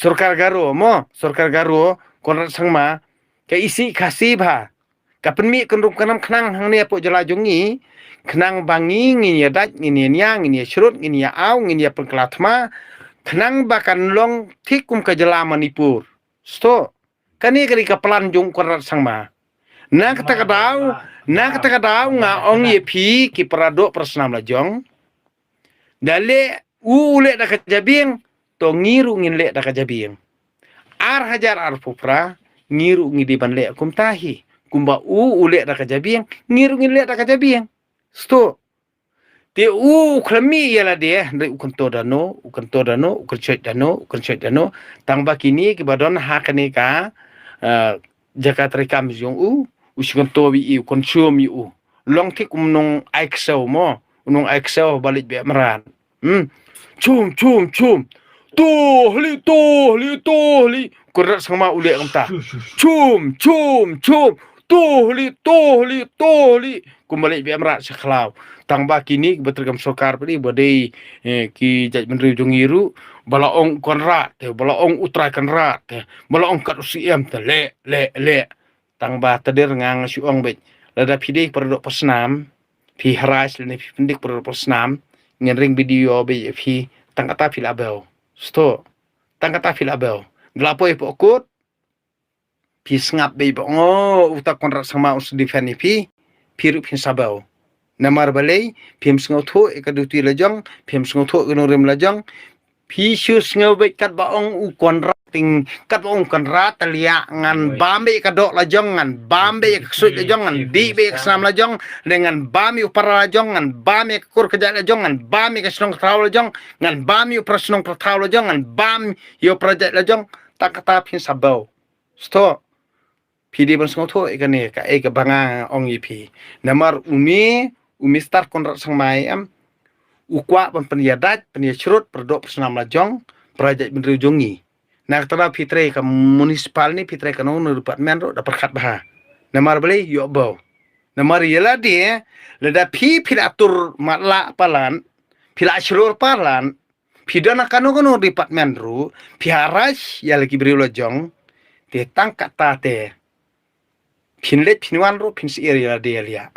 Surkar Garo konrat sangma ke isi kasih bah kapen mi kenrup kenam kenang hang ni apo jelajongi kenang bangi ngini ya dat ngini nyang ngini ya shrut ngini ya au ngini ya pengkelatma kenang bakan long tikum ke jela Manipur sto kani kari kapelan jung konrat sangma na kata kadau nga ong ye pi ki perado persnam lajong dale ule da kajabing to ngiru ngin le da kajabing ar hajar ar pupra ngiru ngidiban le kum tahi kumba ule da kajabing ngiru ngin le da kajabing sto te klami yala de ukan to dano ukan choit dano tangba kini ki badon hakane ka Jakarta rekam jong usikan to bi konsum long tik nong aiksau mo nong aiksau balik be meran chum tohli kurat sama ule kamta chum tohli kumbalik be merat seklau tangba kini betergam sokar padi bodai ki jaj menteri jongiru balaong konrat balaong utrai konrat balaong kat usiem le tangba tadir ngang suong bet lada pidek perdok pesnam pi haras le pi pendik perdok pesnam ngering video be pi tangkata fil abel sto tangkata fil abel glapoi pokut pi ngap be utak konrat sama us defend pi piru pin sabel namar balai pim sngotho ekaduti lajong pim sngotho enorim lajong pi syus ngobek kat baong u konrat ting kat baong konrat talia ngan bambe kadok lajong ngan bambe ksut lajong ngan di be kesam lajong dengan bami upara lajong ngan bami kur kejat lajong ngan bami kesnong trau lajong ngan bami uprasnong trau lajong ngan bam yo project lajong tak kata pin sabau sto pidi ban sngotho ekane ka e ka banga ong ipi namar umi start kontrak sang mai ukwa penyadat penyasrut perdok personam lajong projek menteri jongi nak tara fitre ka municipal ni fitre ka no department ro da perkat bah namar beli yo bau namar yela dia leda pilatur matla palan pila asrur palan pidana kanu department ro piharas ya lagi beri lajong te tangkat tate pinlet pinwan ro pinsi area dia lia